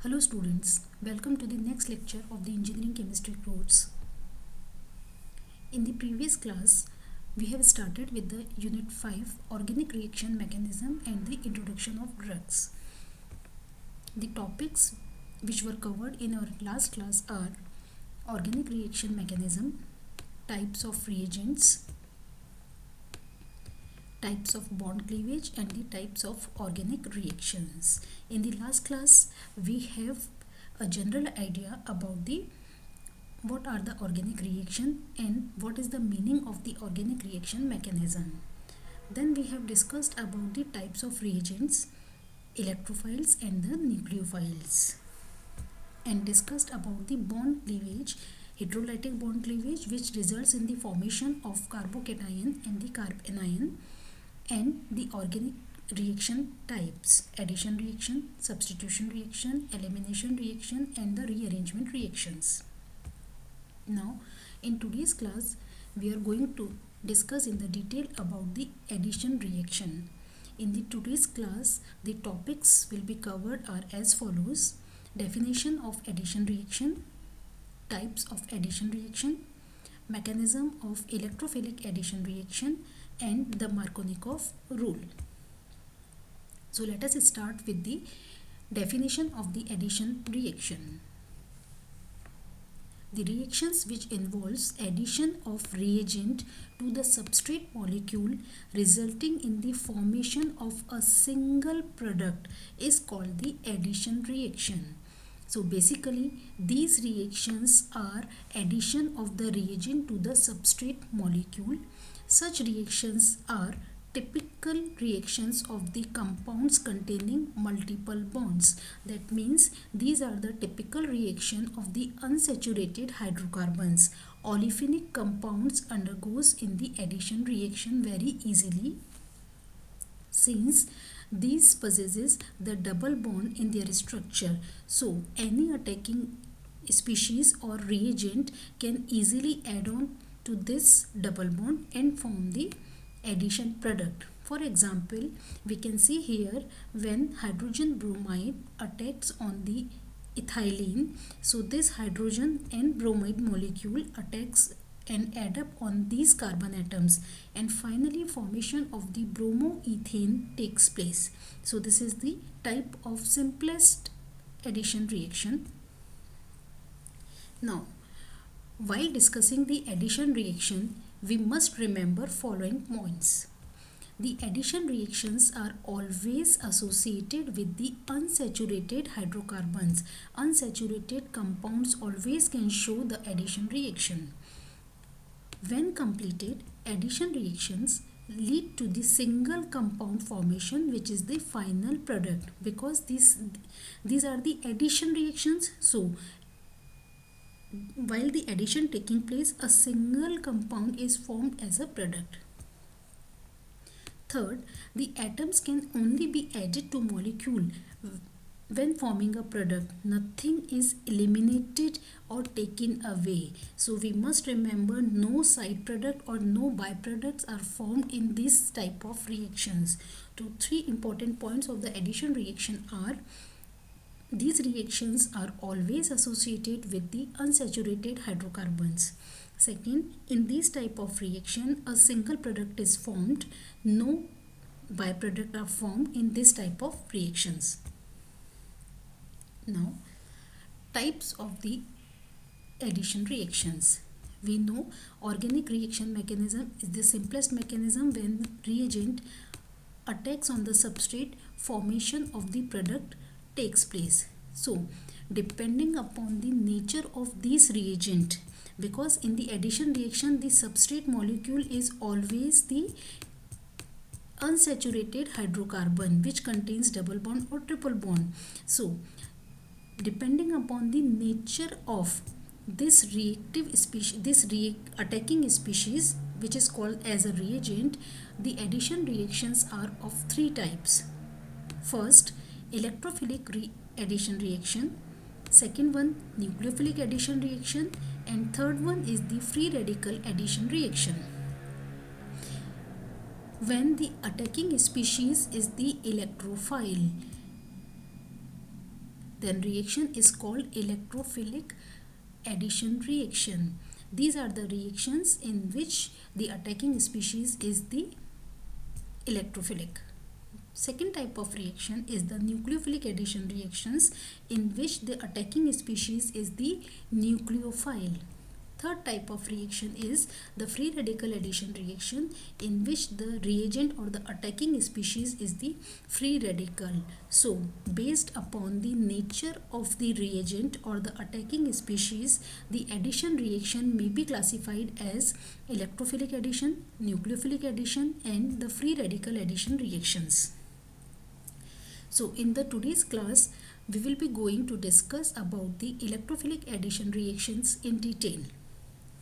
Hello students, welcome to the next lecture of the engineering chemistry course. In the previous class, we have started with the unit 5 organic reaction mechanism and the introduction of drugs. The topics which were covered in our last class are organic reaction mechanism, types of reagents, types of bond cleavage and the types of organic reactions. In the last class, we have a general idea about the what are the organic reaction and what is the meaning of the organic reaction mechanism. Then we have discussed about the types of reagents, electrophiles and the nucleophiles, and discussed about the bond cleavage, hydrolytic bond cleavage, which results in the formation of carbocation and the carbanion, and the organic reaction types: addition reaction, substitution reaction, elimination reaction and the rearrangement reactions. Now in today's class we are going to discuss in the detail about the addition reaction. In the today's class, the topics will be covered are as follows: definition of addition reaction, types of addition reaction, mechanism of electrophilic addition reaction and the Markovnikov rule. So let us start with the definition of the addition reaction. The reactions which involves addition of reagent to the substrate molecule resulting in the formation of a single product is called the addition reaction. So basically these reactions are addition of the reagent to the substrate molecule. Such reactions are typical reactions of the compounds containing multiple bonds. That means these are the typical reaction of the unsaturated hydrocarbons. Olefinic compounds undergoes in the addition reaction very easily, since these possesses the double bond in their structure. So any attacking species or reagent can easily add on to this double bond and form the addition product. For example, we can see here when hydrogen bromide attacks on the ethylene, so this hydrogen and bromide molecule attacks and add up on these carbon atoms, and finally formation of the bromoethane takes place. So this is the type of simplest addition reaction. Now while discussing the addition reaction, we must remember following points. The addition reactions are always associated with the unsaturated hydrocarbons. Unsaturated compounds always can show the addition reaction. When completed, addition reactions lead to the single compound formation, which is the final product, because these are the addition reactions. So while the addition taking place, a single compound is formed as a product. Third, the atoms can only be added to molecule when forming a product. Nothing is eliminated or taken away. So we must remember no side product or no byproducts are formed in this type of reactions. So three important points of the addition reaction are: these reactions are always associated with the unsaturated hydrocarbons. Second, in this type of reaction, a single product is formed. No byproduct are formed in this type of reactions. Now, types of the addition reactions. We know organic reaction mechanism is the simplest mechanism. When reagent attacks on the substrate, formation of the product takes place. So depending upon the nature of this reagent, because in the addition reaction the substrate molecule is always the unsaturated hydrocarbon which contains double bond or triple bond. So depending upon the nature of this reactive species, this attacking species which is called as a reagent, the addition reactions are of three types. First, electrophilic addition reaction, second one nucleophilic addition reaction, and third one is the free radical addition reaction. When the attacking species is the electrophile, then reaction is called electrophilic addition reaction. These are the reactions in which the attacking species is the electrophilic. Second type of reaction is the nucleophilic addition reactions, in which the attacking species is the nucleophile. Third type of reaction is the free radical addition reaction, in which the reagent or the attacking species is the free radical. So, based upon the nature of the reagent or the attacking species, the addition reaction may be classified as electrophilic addition, nucleophilic addition, and the free radical addition reactions. So, in the today's class, we will be going to discuss about the electrophilic addition reactions in detail.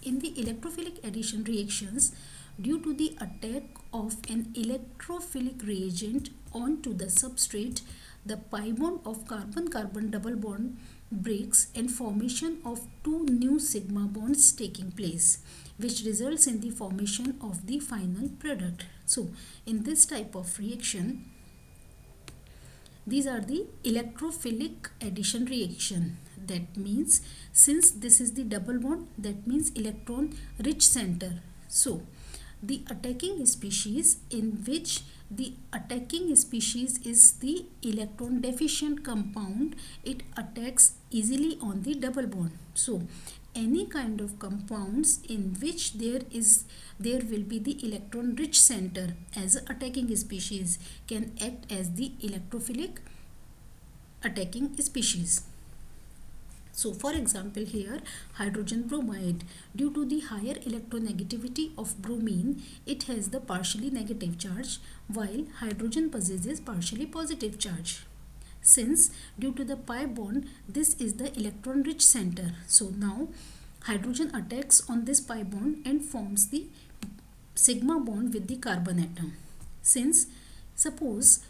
In the electrophilic addition reactions, due to the attack of an electrophilic reagent onto the substrate, the pi bond of carbon-carbon double bond breaks and formation of two new sigma bonds taking place, which results in the formation of the final product. So, in this type of reaction, these are the electrophilic addition reaction. That means, since this is the double bond, that means electron rich center. So, the attacking species, in which the attacking species is the electron deficient compound, it attacks easily on the double bond. So, any kind of compounds in which there will be the electron rich center as a attacking species can act as the electrophilic attacking species. So, for example, here hydrogen bromide, due to the higher electronegativity of bromine, it has the partially negative charge, while hydrogen possesses partially positive charge. Since due to the pi bond, this is the electron rich center. So, now hydrogen attacks on this pi bond and forms the sigma bond with the carbon atom. Since suppose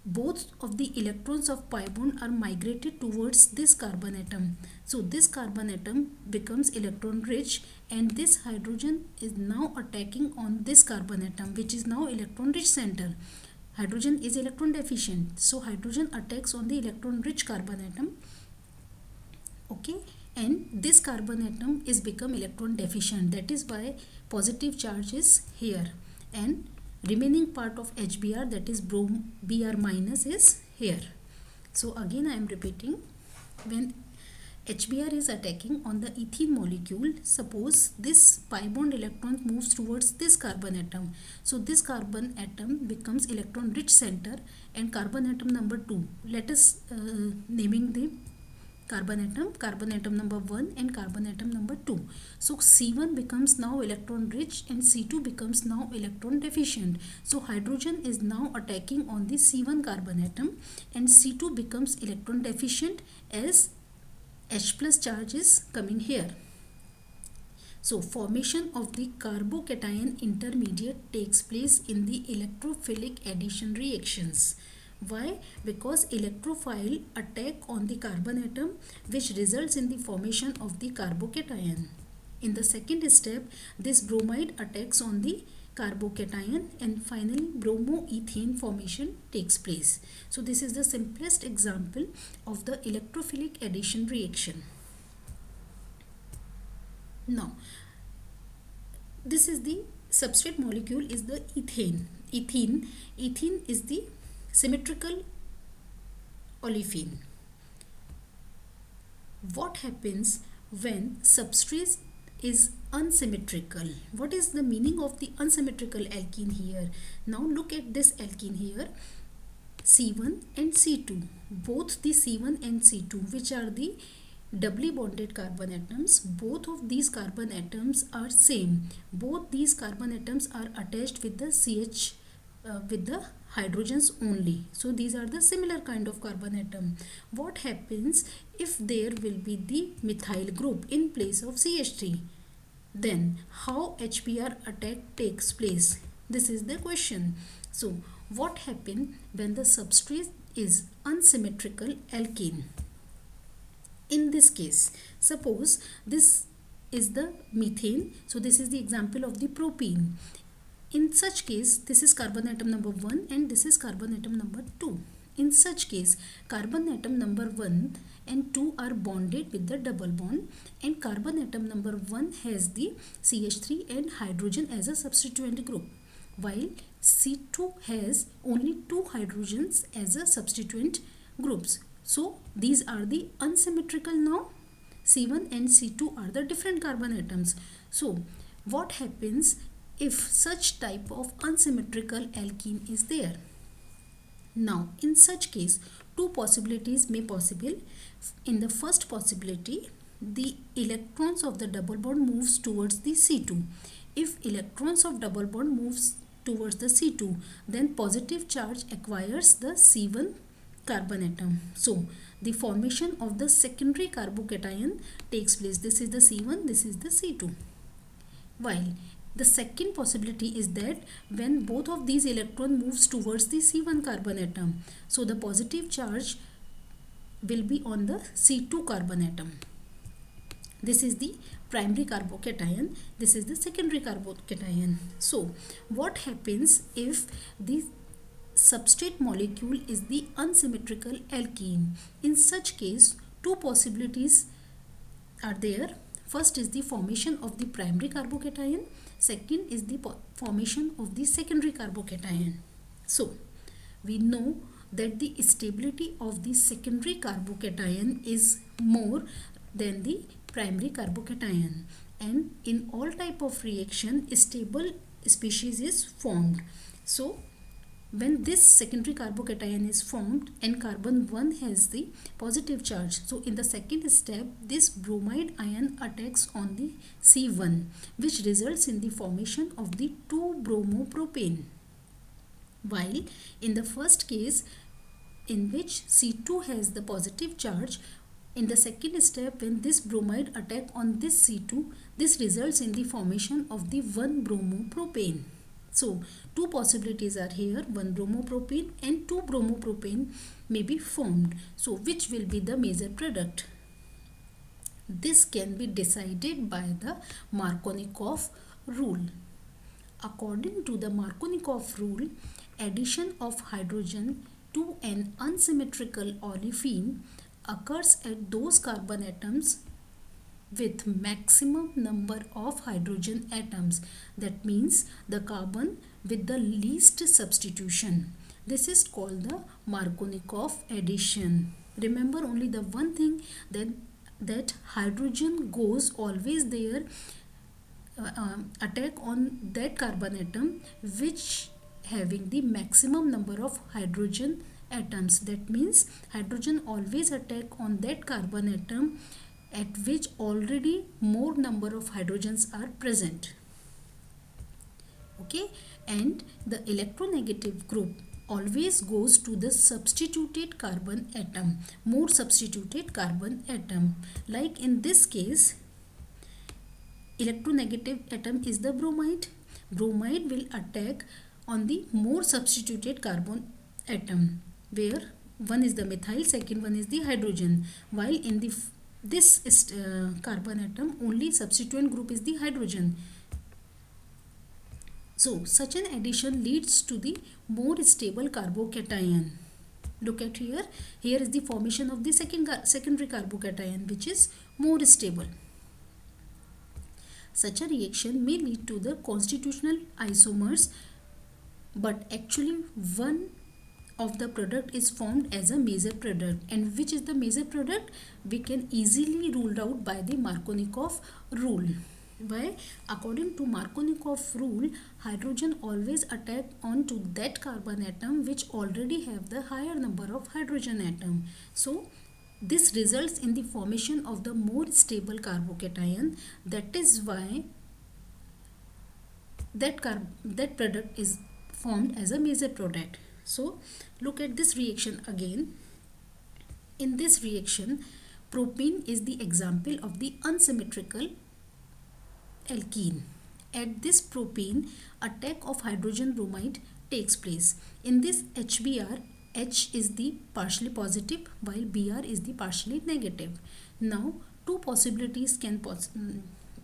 both of the electrons of pi bond are migrated towards this carbon atom, so this carbon atom becomes electron rich, and this hydrogen is now attacking on this carbon atom, which is now electron rich center. Hydrogen is electron deficient, so hydrogen attacks on the electron rich carbon atom, okay, and this carbon atom is become electron deficient. That is why positive charge is here, and remaining part of HBr, that is Br minus, is here. So again I am repeating, when HBr is attacking on the ethene molecule, suppose this pi bond electron moves towards this carbon atom. So this carbon atom becomes electron rich center, and carbon atom number 2, let us naming the carbon atom number 1 and carbon atom number 2. So C1 becomes now electron rich and C2 becomes now electron deficient. So hydrogen is now attacking on the C1 carbon atom, and C2 becomes electron deficient as H plus charge is coming here. So formation of the carbocation intermediate takes place in the electrophilic addition reactions. Why? Because electrophile attack on the carbon atom, which results in the formation of the carbocation. In the second step, this bromide attacks on the carbocation, and finally bromoethane formation takes place. So this is the simplest example of the electrophilic addition reaction. Now, this is the substrate molecule is the ethane. Ethene is the symmetrical olefin. What happens when substrate is unsymmetrical? What is the meaning of the unsymmetrical alkene here? Now look at this alkene here, C1 and C2. Both the C1 and C2, which are the doubly bonded carbon atoms, both of these carbon atoms are same. Both these carbon atoms are attached with the CH with the hydrogens only. So these are the similar kind of carbon atom. What happens if there will be the methyl group in place of CH3? Then how HBr attack takes place? This is the question. So what happens when the substrate is unsymmetrical alkene? In this case, suppose this is the methane. So this is the example of the propene. In such case, this is carbon atom number 1 and this is carbon atom number 2. In such case, carbon atom number 1 and 2 are bonded with the double bond, and carbon atom number 1 has the CH3 and hydrogen as a substituent group, while C2 has only 2 hydrogens as a substituent groups. So these are the unsymmetrical now. C1 and C2 are the different carbon atoms. So what happens if such type of unsymmetrical alkene is there? Now in such case, two possibilities may possible. In the first possibility, the electrons of the double bond moves towards the C2. If electrons of double bond moves towards the C2, then positive charge acquires the C1 carbon atom. So the formation of the secondary carbocation takes place. This is the C1, this is the C2. While the second possibility is that when both of these electron moves towards the C1 carbon atom, so the positive charge will be on the C2 carbon atom. This is the primary carbocation, this is the secondary carbocation. So what happens if the substrate molecule is the unsymmetrical alkene? In such case, two possibilities are there. First is the formation of the primary carbocation, second is the formation of the secondary carbocation. So we know that the stability of the secondary carbocation is more than the primary carbocation, and in all type of reaction stable species is formed. So when this secondary carbocation is formed and carbon 1 has the positive charge, so in the second step this bromide ion attacks on the C1, which results in the formation of the 2-bromopropane. While in the first case, in which C2 has the positive charge, in the second step when this bromide attack on this C2, this results in the formation of the 1-bromopropane. So two possibilities are here, 1-bromopropane and 2-bromopropane may be formed. So which will be the major product? This can be decided by the Markovnikov rule. According to the Markovnikov rule, addition of hydrogen to an unsymmetrical olefin occurs at those carbon atoms with maximum number of hydrogen atoms. That means the carbon with the least substitution. This is called the Markovnikov addition. Remember only the one thing, that hydrogen goes always there attack on that carbon atom which having the maximum number of hydrogen atoms. That means hydrogen always attack on that carbon atom at which already more number of hydrogens are present. Okay, and the electronegative group always goes to the substituted carbon atom, more substituted carbon atom. Like in this case, electronegative atom is the bromide. Bromide will attack on the more substituted carbon atom, where one is the methyl, second one is the hydrogen, while in the this carbon atom only substituent group is the hydrogen. So such an addition leads to the more stable carbocation. Look at here, here is the formation of the secondary carbocation which is more stable. Such a reaction may lead to the constitutional isomers, but actually one of the product is formed as a major product. And which is the major product? We can easily ruled out by the Markovnikov rule. Why? According to Markovnikov rule, hydrogen always attack onto that carbon atom which already have the higher number of hydrogen atom. So this results in the formation of the more stable carbocation. That is why that product is formed as a major product. So look at this reaction again. In this reaction, propene is the example of the unsymmetrical alkene. At this propene, attack of hydrogen bromide takes place. In this HBr, H is the partially positive while Br is the partially negative. Now two possibilities can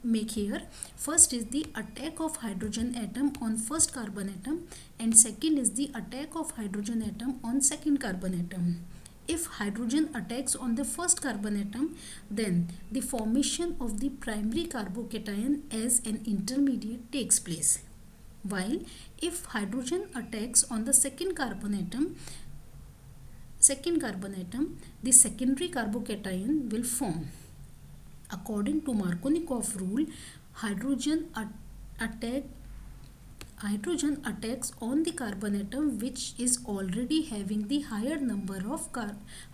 make here. First is the attack of hydrogen atom on first carbon atom, and second is the attack of hydrogen atom on second carbon atom. If hydrogen attacks on the first carbon atom, then the formation of the primary carbocation as an intermediate takes place. While if hydrogen attacks on the second carbon atom, the secondary carbocation will form. According to Markovnikov rule, hydrogen attacks on the carbon atom which is already having the higher number of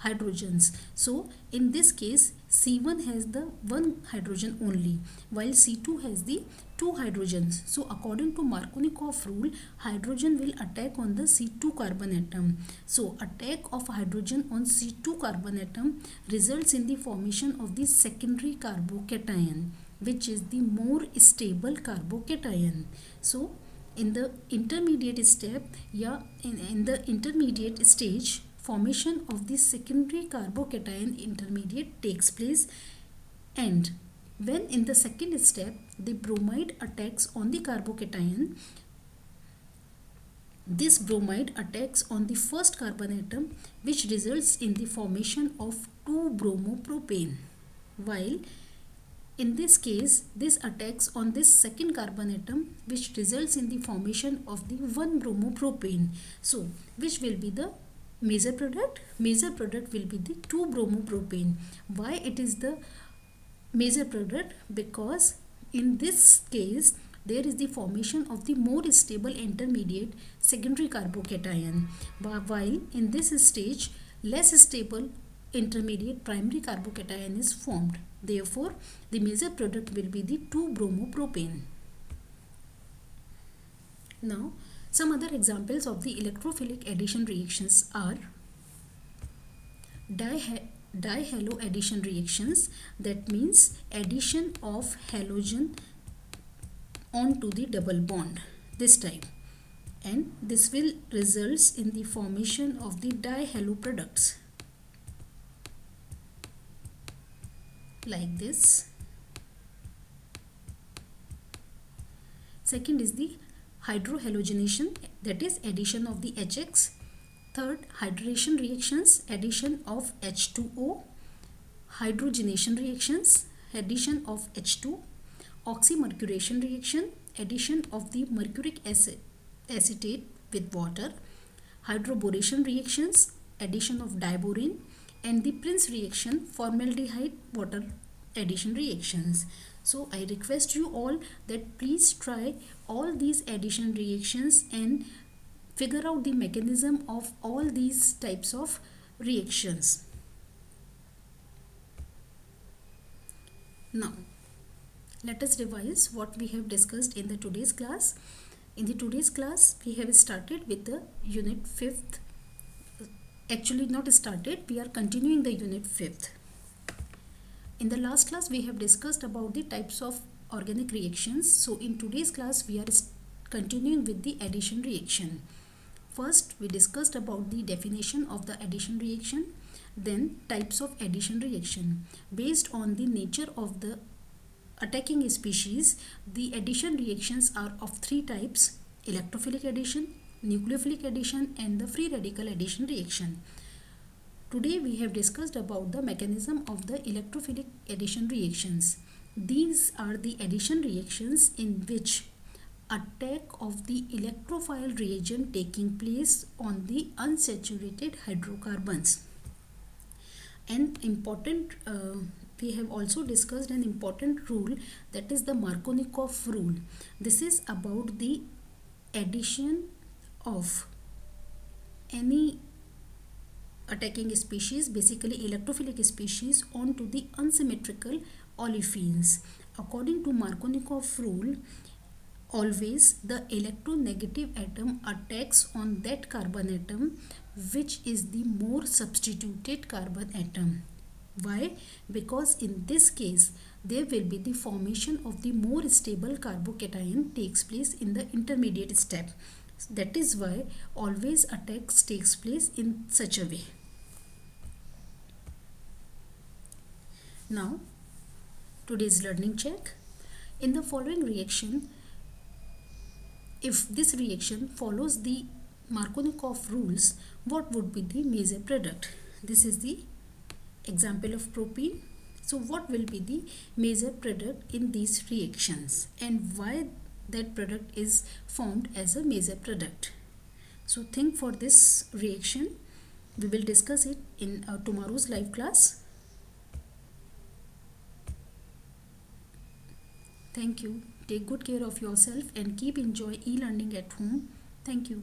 hydrogens. So in this case, C1 has the one hydrogen only, while C2 has the two hydrogens. So according to Markovnikov rule, hydrogen will attack on the C2 carbon atom. So attack of hydrogen on C2 carbon atom results in the formation of the secondary carbocation, which is the more stable carbocation. So in the intermediate step, in the intermediate stage, formation of the secondary carbocation intermediate takes place, and when in the second step the bromide attacks on the carbocation, this bromide attacks on the first carbon atom, which results in the formation of 2-bromopropane, while in this case, this attacks on this second carbon atom, which results in the formation of the 1-bromopropane. So, which will be the major product? Major product will be the 2-bromopropane. Why it is the major product? Because in this case, there is the formation of the more stable intermediate secondary carbocation, while in this stage, less stable intermediate primary carbocation is formed. Therefore, the major product will be the 2-bromopropane. Now, some other examples of the electrophilic addition reactions are dihalo addition reactions, that means addition of halogen onto the double bond, this type, and this will results in the formation of the dihalo products like this. Second is the hydrohalogenation, that is addition of the HX. Third, hydration reactions, addition of H2O. Hydrogenation reactions, addition of H2. Oxymercuration reaction, addition of the mercuric acetate with water. Hydroboration reactions, addition of diborane. And the Prince reaction, formaldehyde water addition reactions. So I request you all that please try all these addition reactions and figure out the mechanism of all these types of reactions. Now, let us revise what we have discussed in the today's class. In the today's class, we have started with the unit 5th. Actually not started, we are continuing the unit 5th. In the last class, we have discussed about the types of organic reactions. So in today's class, we are continuing with the addition reaction. First, we discussed about the definition of the addition reaction, then types of addition reaction. Based on the nature of the attacking species, the addition reactions are of 3 types: electrophilic addition, nucleophilic addition, and the free radical addition reaction. Today we have discussed about the mechanism of the electrophilic addition reactions. These are the addition reactions in which attack of the electrophile reagent taking place on the unsaturated hydrocarbons. And important, we have also discussed an important rule, that is the Markovnikov rule. This is about the addition of any attacking species, basically electrophilic species, onto the unsymmetrical olefins. According to Markovnikov rule, always the electronegative atom attacks on that carbon atom which is the more substituted carbon atom. Why? Because in this case there will be the formation of the more stable carbocation takes place in the intermediate step. That is why always attacks takes place in such a way. Now, today's learning check. In the following reaction, if this reaction follows the Markovnikov rules, what would be the major product? This is the example of propene. So what will be the major product in these reactions and why that product is formed as a major product? So think for this reaction. We will discuss it in tomorrow's live class. Thank you. Take good care of yourself and keep enjoy e-learning at home. Thank you.